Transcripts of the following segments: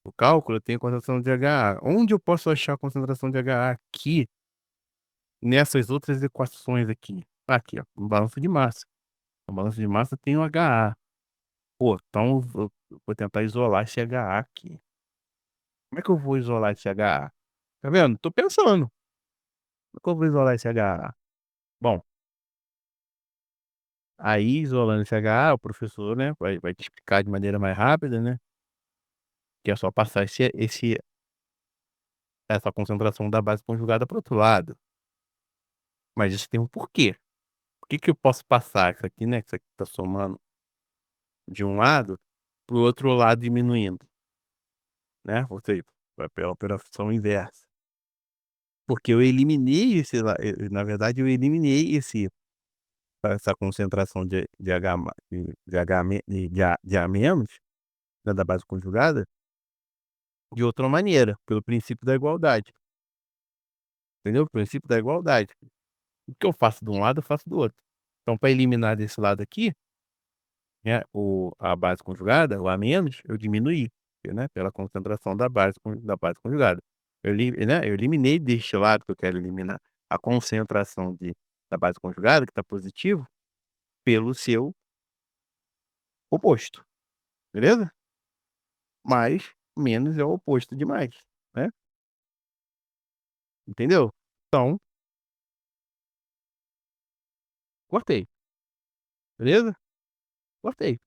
O cálculo eu tenho concentração de HA. Onde eu posso achar a concentração de HA aqui, nessas outras equações aqui? Aqui, ó, no balanço de massa. No balanço de massa tem o HA. Pô, então eu vou tentar isolar esse HA aqui. Como é que eu vou isolar esse HA? Tá vendo? Tô pensando. Como é que eu vou isolar esse HA? Bom, aí isolando esse HA, o professor, né, vai te explicar de maneira mais rápida, né, que é só passar essa concentração da base conjugada para o outro lado. Mas isso tem um porquê. Por que que eu posso passar isso aqui, né, que isso aqui tá somando de um lado, para o outro lado diminuindo, né, ou seja, vai pela operação inversa. Porque eu eliminei na verdade eu eliminei essa concentração de H ma de H me de A menos, né, da base conjugada, de outra maneira, pelo princípio da igualdade, entendeu? O princípio da igualdade. O que eu faço de um lado, eu faço do outro. Então para eliminar desse lado aqui, né, a base conjugada, o A menos, eu diminuí, né, pela concentração da base conjugada. Eu eliminei deste lado que eu quero eliminar a concentração da base conjugada, que está positivo, pelo seu oposto, beleza? Mais, menos é o oposto de mais, né, entendeu? Então, cortei, beleza? Cortei.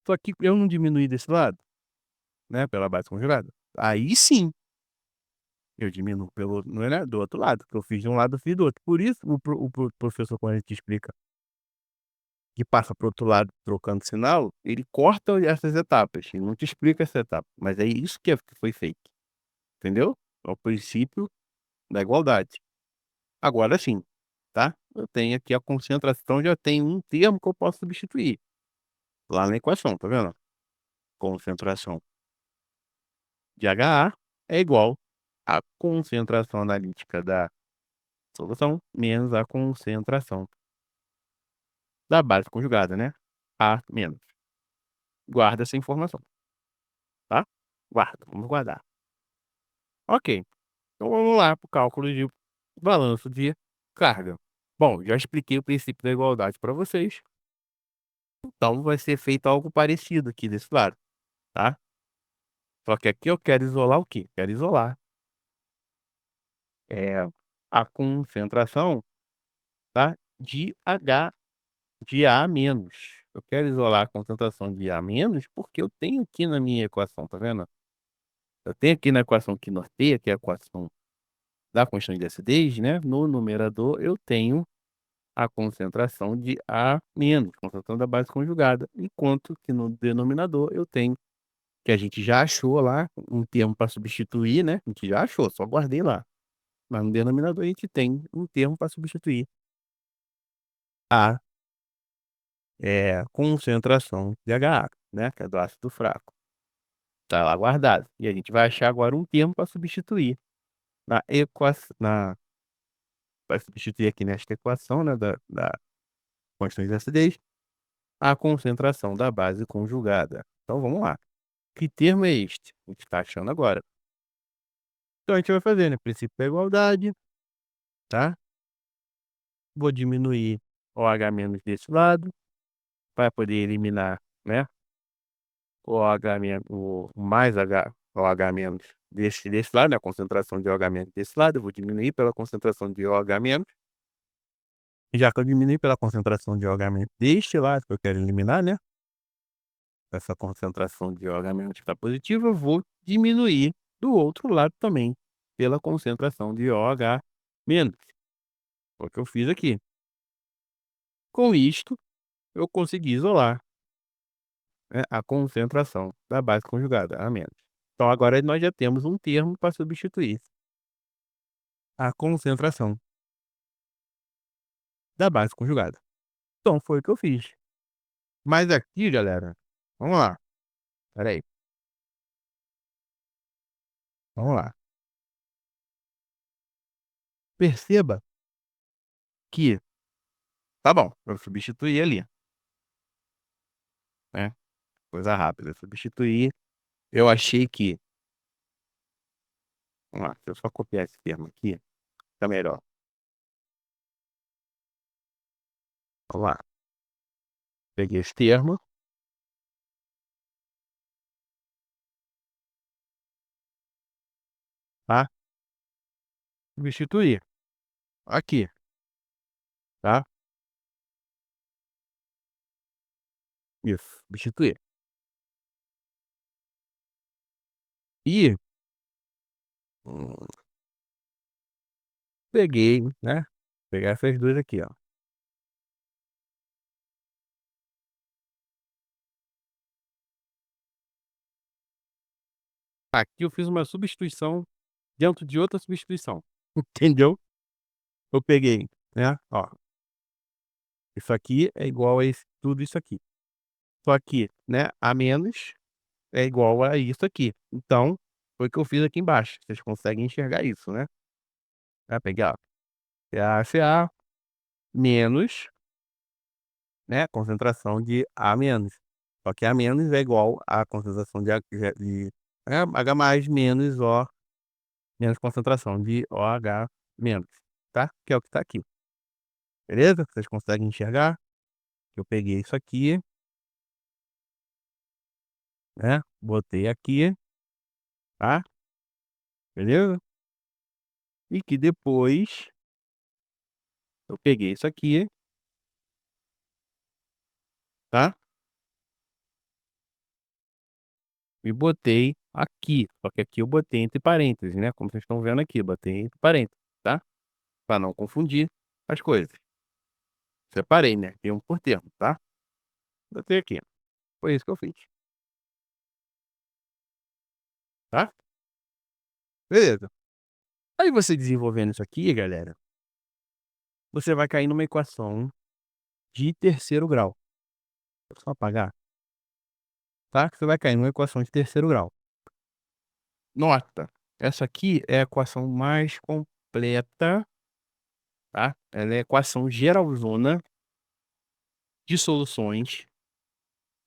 Só que eu não diminuí desse lado, né, pela base conjugada. Aí sim, eu diminuo pelo não é, né, do outro lado, que eu fiz de um lado, eu fiz do outro. Por isso o professor, quando ele te explica que passa para o outro lado trocando sinal, ele corta essas etapas, ele não te explica essa etapa, mas é isso que foi feito, entendeu? É o princípio da igualdade. Agora sim, tá, eu tenho aqui a concentração, já tem um termo que eu posso substituir, lá na equação, tá vendo? Concentração de HA é igual à concentração analítica da solução menos a concentração da base conjugada, né, A menos. Guarda essa informação, tá? Guarda, vamos guardar. Ok, então vamos lá para o cálculo de balanço de carga. Bom, já expliquei o princípio da igualdade para vocês, então vai ser feito algo parecido aqui desse lado, tá? Só que aqui eu quero isolar o quê? Quero isolar, a concentração, tá, de H de A menos. Eu quero isolar a concentração de A menos, porque eu tenho aqui na minha equação, tá vendo? Eu tenho aqui na equação que norteia, que é a equação da constante de acidez, né, no numerador eu tenho a concentração de A menos, concentração da base conjugada, enquanto que no denominador eu tenho, que a gente já achou lá, um termo para substituir, né, a gente já achou, só guardei lá. Mas no denominador a gente tem um termo para substituir a, concentração de HA, né, que é do ácido fraco. Tá lá guardado. E a gente vai achar agora um termo para substituir na equação vai substituir aqui nesta equação, né, da constante de acidez, a concentração da base conjugada. Então vamos lá. Que termo é este? A gente está achando agora. Então a gente vai fazer, né, princípio da igualdade, tá? Vou diminuir o H menos desse lado, para poder eliminar, né, o H menos o mais H o H menos desse lado, né, a concentração de OH menos desse lado, eu vou diminuir pela concentração de OH menos. E já que eu diminui pela concentração de OH menos deste lado que eu quero eliminar, né, essa concentração de OH menos que está positiva, eu vou diminuir do outro lado também, pela concentração de OH menos. Foi o que eu fiz aqui. Com isto, eu consegui isolar, né, a concentração da base conjugada, a menos. Então agora nós já temos um termo para substituir a concentração da base conjugada. Então foi o que eu fiz. Mas aqui, galera, vamos lá, espera aí, vamos lá. Perceba que tá bom, eu substituí ali, né, coisa rápida, substituir. Eu achei que, vamos lá, deixa eu só copiar esse termo aqui, tá melhor. Vamos lá. Peguei esse termo, tá? Substituir. Aqui, tá? Isso, substituir. E hum, peguei, né? Pegar essas duas aqui, ó. Aqui eu fiz uma substituição dentro de outra substituição. Entendeu? Eu peguei, né? Ó, isso aqui é igual a esse, tudo isso aqui. Só que, né? A menos é igual a isso aqui. Então, foi o que eu fiz aqui embaixo. Vocês conseguem enxergar isso, né? Vai pegar, ó, CaCa menos, né, concentração de A menos. Só que A menos é igual à concentração H mais menos O menos concentração de OH menos, tá? Que é o que tá aqui, beleza? Vocês conseguem enxergar? Eu peguei isso aqui, né, botei aqui, tá? Beleza? E que depois eu peguei isso aqui, tá? E botei aqui, só que aqui eu botei entre parênteses, né, como vocês estão vendo aqui, botei entre parênteses, tá? Pra não confundir as coisas. Separei, né, termo por termo, tá? Botei aqui. Foi isso que eu fiz, tá? Beleza. Aí você desenvolvendo isso aqui, galera, você vai cair numa equação de terceiro grau. É só apagar, tá? Você vai cair numa equação de terceiro grau. Nota, essa aqui é a equação mais completa, tá? Ela é a equação geralzona de soluções,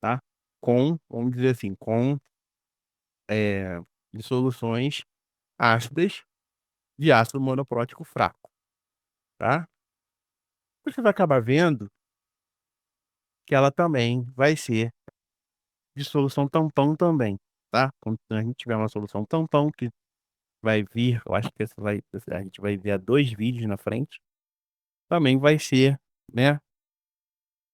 tá? Com, vamos dizer assim, com, de soluções ácidas de ácido monoprótico fraco, tá? Você vai acabar vendo que ela também vai ser de solução tampão também, tá? Quando a gente tiver uma solução tampão que vai vir, eu acho que essa vai, a gente vai ver a 2 vídeos na frente, também vai ser, né,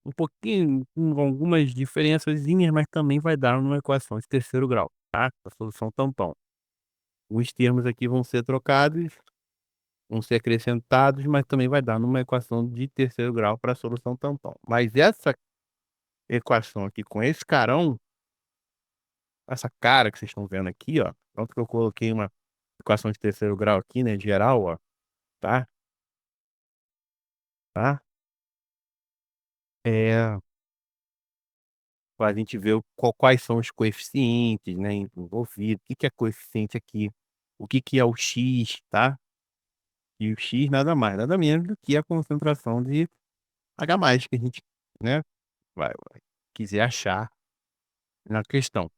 um pouquinho com algumas diferençazinhas, mas também vai dar uma equação de terceiro grau, tá? A solução tampão. Os termos aqui vão ser trocados, vão ser acrescentados, mas também vai dar numa equação de terceiro grau para a solução tampão. Mas essa equação aqui com esse carão, essa cara que vocês estão vendo aqui, ó, tanto que eu coloquei uma equação de terceiro grau aqui, né, geral, ó, tá? Tá? É, pra gente ver quais são os coeficientes, né, envolvidos, o que que é coeficiente aqui, o que que é o X, tá? E o X nada mais, nada menos do que a concentração de H+, que a gente, né, vai quiser achar na questão.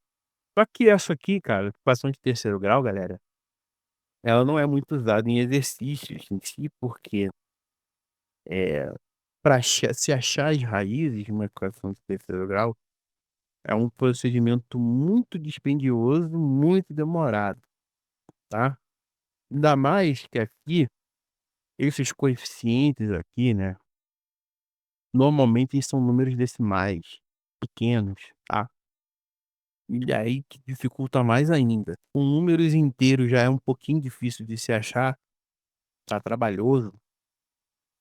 Só que essa aqui, cara, equação de terceiro grau, galera, ela não é muito usada em exercícios em si, porque, para se achar as raízes de uma equação de terceiro grau, é um procedimento muito dispendioso, muito demorado, tá? Ainda mais que aqui, esses coeficientes aqui, né, normalmente são números decimais pequenos, tá? E aí que dificulta mais ainda. Com números inteiros já é um pouquinho difícil de se achar, tá trabalhoso,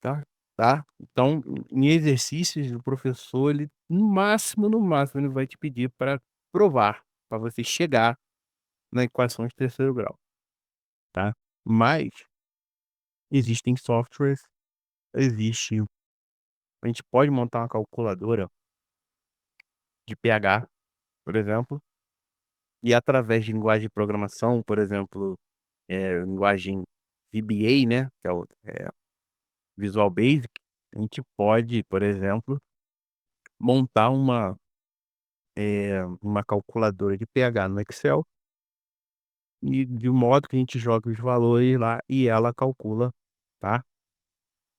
tá? Tá? Então, em exercícios, o professor, ele, no máximo, ele vai te pedir para provar, para você chegar na equação de terceiro grau, tá? Mas existem softwares, existe, a gente pode montar uma calculadora de pH, por exemplo, e através de linguagem de programação, por exemplo, linguagem VBA, né, que é o Visual Basic, a gente pode, por exemplo, montar uma uma calculadora de pH no Excel, e de modo que a gente joga os valores lá e ela calcula, tá,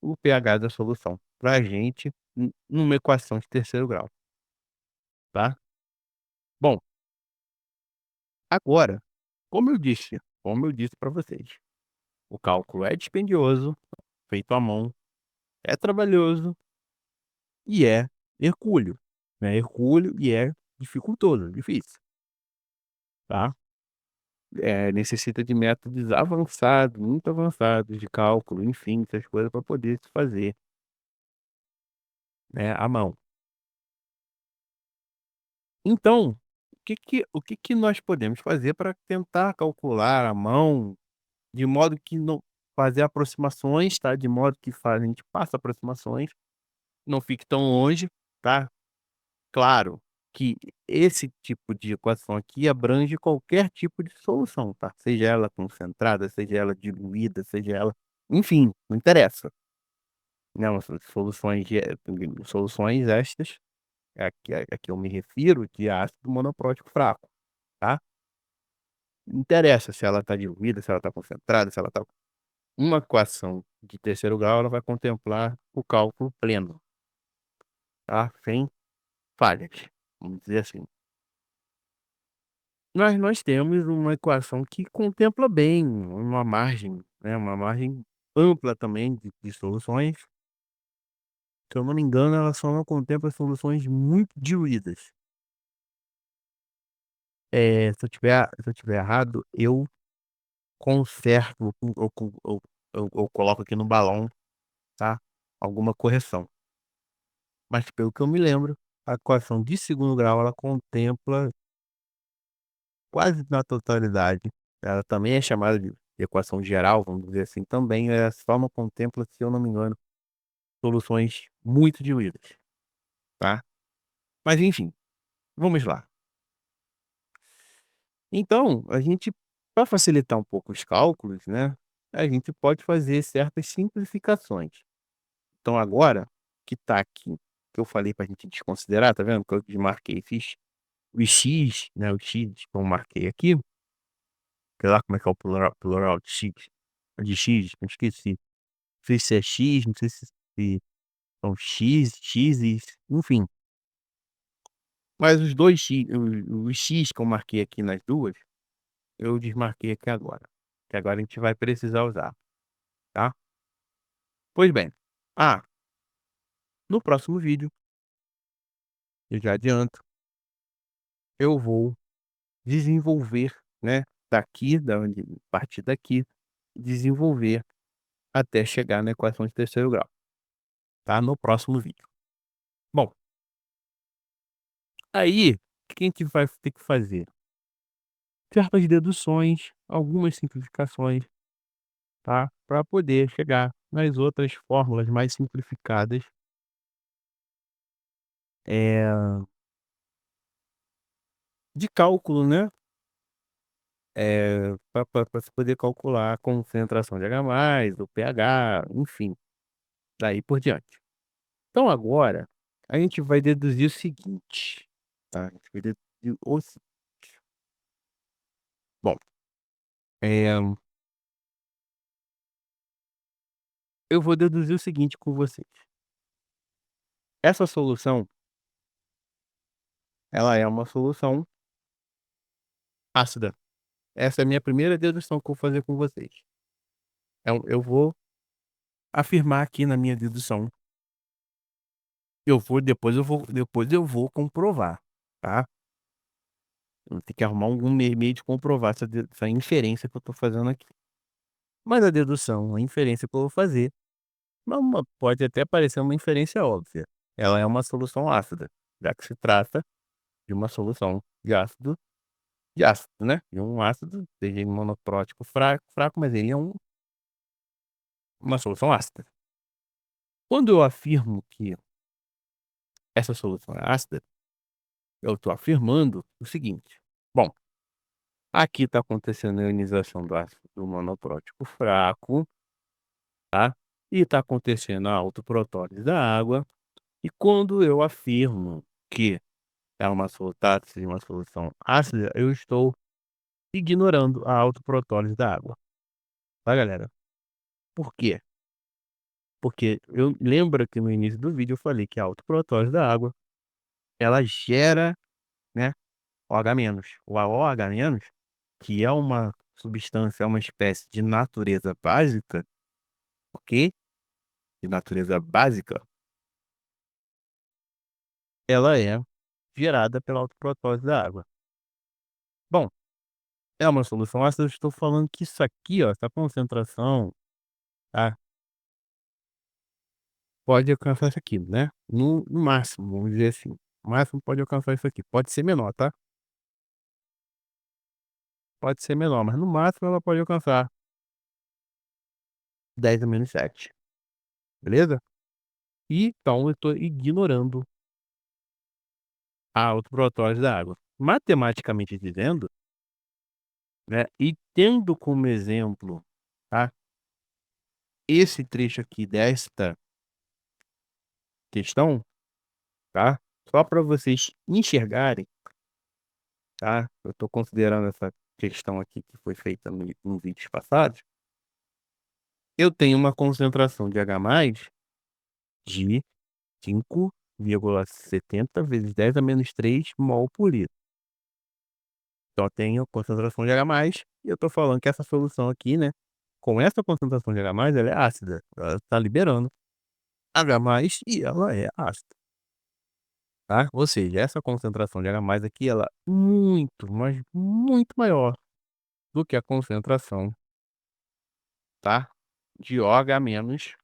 o pH da solução pra gente numa equação de terceiro grau, tá. Bom, agora, como eu disse para vocês, o cálculo é dispendioso, feito à mão, é trabalhoso e é hercúleo, é hercúleo e é dificultoso, difícil, tá. Necessita de métodos avançados, muito avançados de cálculo, enfim, essas coisas para poder se fazer, né, à mão. Então, o que que nós podemos fazer para tentar calcular à mão, de modo que não fazer aproximações, tá, de modo que a gente faça aproximações, não fique tão longe, tá. Claro que esse tipo de equação aqui abrange qualquer tipo de solução, tá, seja ela concentrada, seja ela diluída, seja ela, enfim, não interessa. Não, soluções estas, a que eu me refiro, de ácido monoprótico fraco, tá. Não interessa se ela está diluída, se ela está concentrada, se ela está, uma equação de terceiro grau, ela vai contemplar o cálculo pleno, tá, sem falhas, vamos dizer assim. Mas nós temos uma equação que contempla bem uma margem, né, uma margem ampla também de soluções. Se eu não me engano, ela só não contempla soluções muito diluídas. Se eu tiver errado, eu conserto, eu coloco aqui no balão, tá, alguma correção. Mas pelo que eu me lembro, a equação de segundo grau, ela contempla quase na totalidade. Ela também é chamada de equação geral, vamos dizer assim, também, só não contempla, se eu não me engano, soluções muito diluídas, tá. Mas enfim, vamos lá. Então, a gente, para facilitar um pouco os cálculos, né, a gente pode fazer certas simplificações. Então agora, que tá aqui, que eu falei pra gente desconsiderar, tá vendo que eu desmarquei, fiz o x, né, o x que eu marquei aqui, sei lá como é que é o plural de x, eu esqueci. Não sei se é x, não sei se são x's, enfim. Mas os 2 x, o x que eu marquei aqui nas duas, eu desmarquei aqui agora, que agora a gente vai precisar usar, tá. Pois bem, ah, no próximo vídeo, eu já adianto, eu vou desenvolver, né, daqui, da onde partir daqui, desenvolver até chegar na equação de terceiro grau, tá, no próximo vídeo. Bom, aí, o que a gente vai ter que fazer? Certas deduções, algumas simplificações, tá, para poder chegar nas outras fórmulas mais simplificadas, de cálculo, né, para se poder calcular a concentração de H+, o pH, enfim, daí por diante. Então agora, a gente vai deduzir o seguinte, tá, a gente vai deduzir o seguinte. Bom, eh, eu vou deduzir o seguinte com vocês: essa solução, ela é uma solução ácida. Essa é a minha primeira dedução que eu vou fazer com vocês. Eu vou afirmar aqui na minha dedução, depois eu vou comprovar, tá. Eu tenho que arrumar algum meio de comprovar essa inferência que eu estou fazendo aqui. Mas a dedução, a inferência que eu vou fazer, pode até parecer uma inferência óbvia. Ela é uma solução ácida, já que se trata de uma solução de ácido, né, de um ácido, seja ele monoprótico fraco, mas ele é uma solução ácida. Quando eu afirmo que essa solução é ácida, eu estou afirmando o seguinte: bom, aqui está acontecendo a ionização do ácido monoprótico fraco, tá, e está acontecendo a autoprotólise da água, e quando eu afirmo que é uma trata-se de uma solução ácida, eu estou ignorando a autoprotólise da água, tá, galera? Por quê? Porque eu lembra que no início do vídeo eu falei que a autoprotólise da água, ela gera, né, OH-. O OH-, que é uma substância, é uma espécie de natureza básica, ok? De natureza básica, ela é gerada pela autoprotólise da água. Bom, é uma solução ácida, eu estou falando que isso aqui, ó, essa concentração, tá, pode alcançar isso aqui, né, no máximo, vamos dizer assim, no máximo pode alcançar isso aqui, pode ser menor, tá, pode ser menor, mas no máximo ela pode alcançar 10 a -7, beleza? E então eu estou ignorando a autoprotólise da água. Matematicamente dizendo, né, e tendo como exemplo, tá, esse trecho aqui desta questão, tá, só para vocês enxergarem, tá, eu estou considerando essa questão aqui que foi feita no em vídeos passados, eu tenho uma concentração de H+ de 5,70 vezes 10 a -3 mol por litro. Então eu tenho concentração de H+, e eu estou falando que essa solução aqui, né, com essa concentração de H+, ela é ácida, ela está liberando H+ e ela é ácida, tá. Ou seja, essa concentração de H+ aqui, ela é muito, mas muito maior do que a concentração, tá, de OH-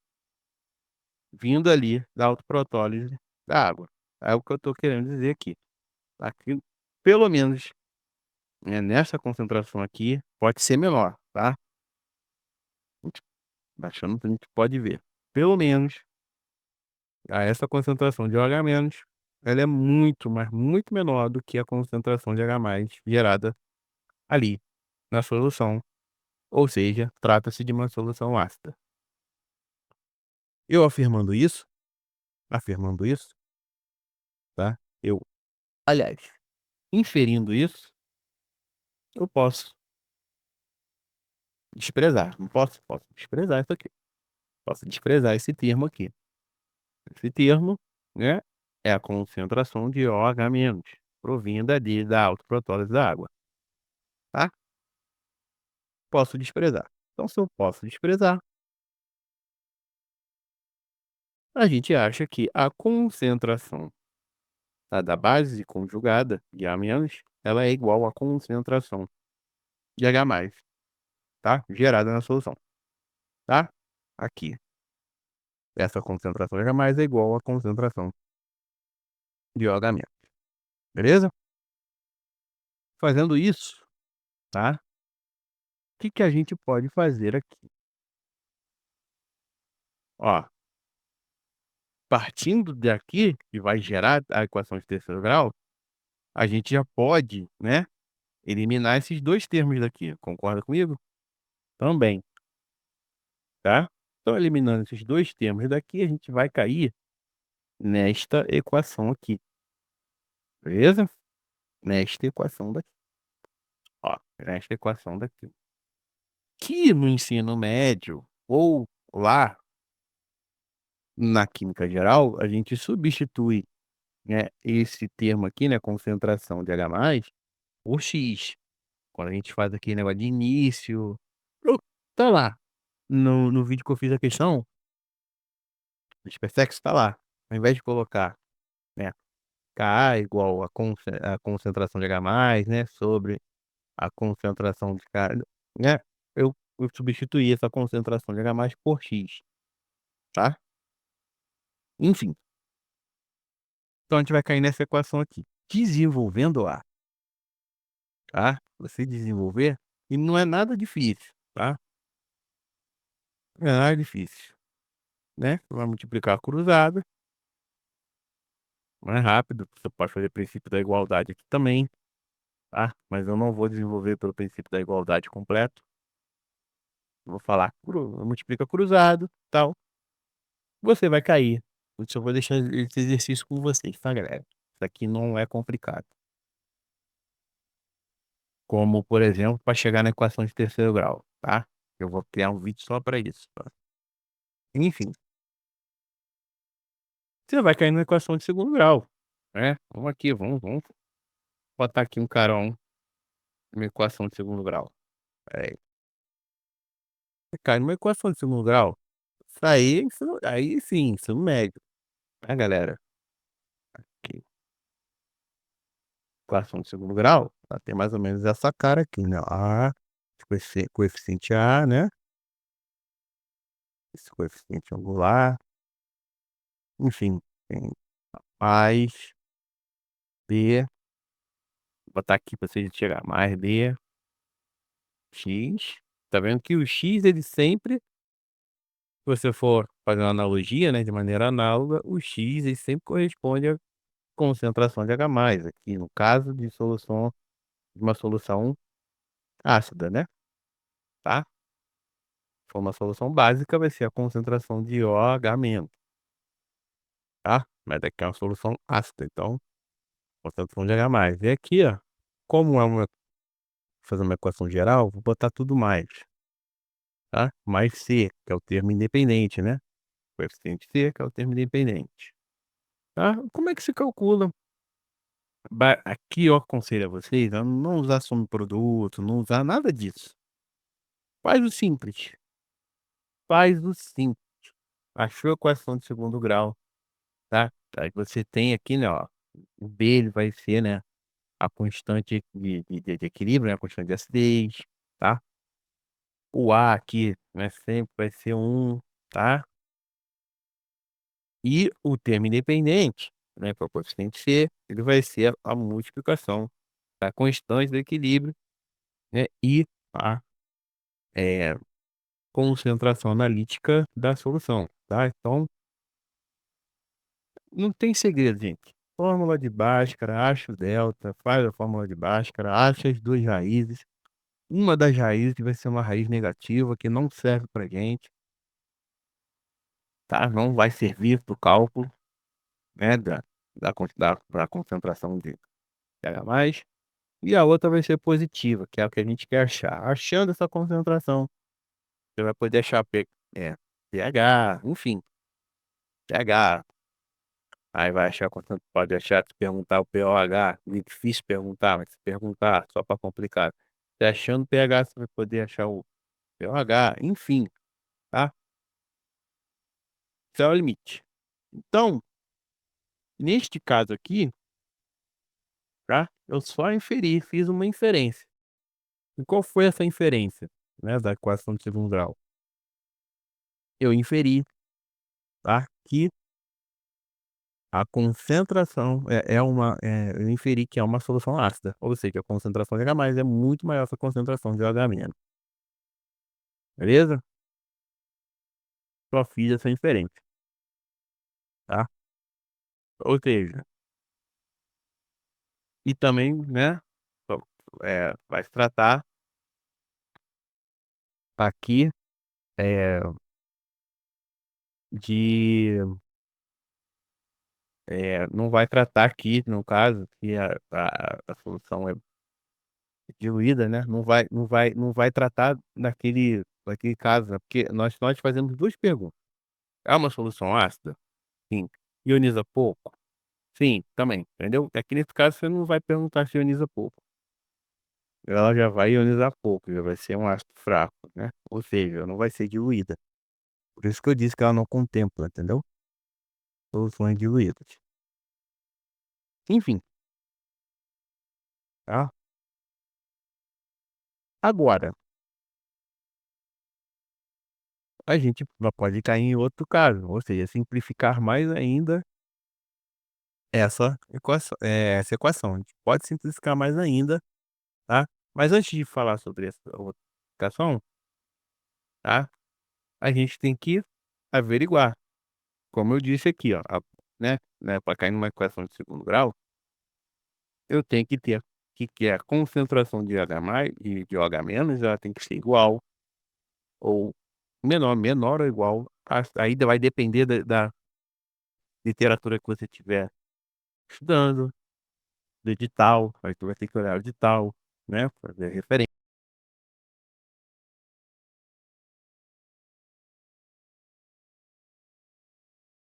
vindo ali da autoprotólise da água. É o que eu estou querendo dizer aqui, tá, que pelo menos, nessa concentração aqui, pode ser menor, tá. A gente baixando a gente pode ver, pelo menos, a essa concentração de OH-, ela é muito, mas muito menor do que a concentração de H+ gerada ali na solução, ou seja, trata-se de uma solução ácida. Eu afirmando isso, tá, eu aliás, inferindo isso, eu posso desprezar, não posso? Posso desprezar isso aqui, posso desprezar esse termo aqui. Esse termo, né, é a concentração de OH-, provinda ali da autoprotólise da água, tá? Posso desprezar. Então se eu posso desprezar, a gente acha que a concentração, tá, da base conjugada de A-, ela é igual à concentração de H+, tá, gerada na solução, tá? Aqui, essa concentração de H+ é igual à concentração de OH-, beleza? Fazendo isso, tá, o que que a gente pode fazer aqui? Ó, partindo daqui, que vai gerar a equação de terceiro grau, a gente já pode, né, eliminar esses 2 termos daqui, concorda comigo? Também, tá? Então eliminando esses 2 termos daqui, a gente vai cair nesta equação aqui, beleza? Nesta equação daqui, ó, nesta equação daqui. Que no ensino médio ou lá na química geral, a gente substitui, né, esse termo aqui, né, concentração de H+, por X. Quando a gente faz aquele negócio de início, pro tá lá, no vídeo que eu fiz a questão, do SpaceX tá lá, ao invés de colocar, né, Ka igual a concentração de H+, né, sobre a concentração de K, né, eu substituí essa concentração de H+ por X, tá. Enfim, então a gente vai cair nessa equação aqui, desenvolvendo-a, tá. Você desenvolver, e não é nada difícil, tá, não é nada difícil, né. Você vai multiplicar cruzado, mais rápido, você pode fazer princípio da igualdade aqui também, tá, mas eu não vou desenvolver pelo princípio da igualdade completo. Vou falar multiplica cruzado, tal, você vai cair. Eu só vou deixar esse exercício com vocês, tá, galera? Isso aqui não é complicado. Como, por exemplo, para chegar na equação de terceiro grau, tá? Eu vou criar um vídeo só para isso, tá? Enfim, você vai cair na equação de segundo grau, né? Vamos aqui, vamos botar aqui um carão, uma equação de segundo grau. Espera aí. Você cai numa equação de segundo grau, isso aí, aí sim, ensino médio, né, galera? Aqui, equação de segundo grau, ela tem mais ou menos essa cara aqui, né? A, coeficiente A, né? Esse coeficiente angular, enfim, tem mais B, vou botar aqui para vocês enxergar, mais B, X. Tá vendo que o X ele sempre, se você for fazer uma analogia, né, de maneira análoga, o X ele sempre corresponde à concentração de H+, aqui no caso de solução de uma solução ácida, né, tá? Se for uma solução básica, vai ser a concentração de OH-, tá? Mas daqui é uma solução ácida, então concentração de H+. E aqui, ó, como é uma fazer uma equação geral, vou botar tudo mais, tá? Mais C, que é o termo independente, né? Coeficiente C, que é o termo independente, tá? Como é que se calcula? Aqui eu aconselho a vocês a não usar produto, não usar nada disso. Faz o simples, faz o simples. Achou a equação de segundo grau, tá? Aí você tem aqui, né, ó, o B ele vai ser, né, a constante de equilíbrio, né, a constante de acidez, tá? O A aqui, né, sempre vai ser um, tá? E o termo independente, né, que é o coeficiente C, ele vai ser a multiplicação da constante do equilíbrio, né, e a, eh, concentração analítica da solução, tá? Então, não tem segredo, gente. Fórmula de Bhaskara, acha o delta, faz a fórmula de Bhaskara, acha as 2 raízes. Uma das raízes vai ser uma raiz negativa que não serve pra gente, tá? Não vai servir para o cálculo, né, da concentração de H+, e a outra vai ser positiva, que é o que a gente quer achar. Achando essa concentração, você vai poder achar pH, enfim, pH, aí vai achar pode achar, se perguntar o pOH, é difícil perguntar, mas se perguntar só para complicar, você achando pH, você vai poder achar o pOH, enfim, tá? Esse é o limite. Então, neste caso aqui, tá, eu só inferi, fiz uma inferência. E qual foi essa inferência, né, da equação de segundo grau? Eu inferi, tá, que a concentração eu inferi que é uma solução ácida, ou seja, a concentração de H+ é muito maior que a concentração de OH-, beleza? Só fiz essa inferência, tá? Ou seja, e também, né, só, vai se tratar aqui, eh, de, não vai tratar aqui, no caso, que a solução é diluída, né, não vai tratar naquele caso, né, porque nós fazemos 2 perguntas: "É uma solução ácida?" Sim. "Ioniza pouco?" Sim, também, entendeu? Aqui nesse caso você não vai perguntar se ioniza pouco, ela já vai ionizar pouco, já vai ser um ácido fraco, né, ou seja, não vai ser diluída. Por isso que eu disse que ela não contempla, entendeu, soluções diluídas. Enfim, tá. Agora, a gente pode cair em outro caso, ou seja, simplificar mais ainda essa equação. A gente pode simplificar mais ainda, tá. Mas antes de falar sobre essa outra explicação, tá, a gente tem que averiguar, como eu disse aqui, ó, né, pra cair numa equação de segundo grau, eu tenho que ter que é a concentração de H+, e de OH-, ela tem que ser igual ou menor ou igual, aí vai depender da literatura que você tiver estudando do edital, aí tu vai ter que olhar o edital, né? Fazer referência.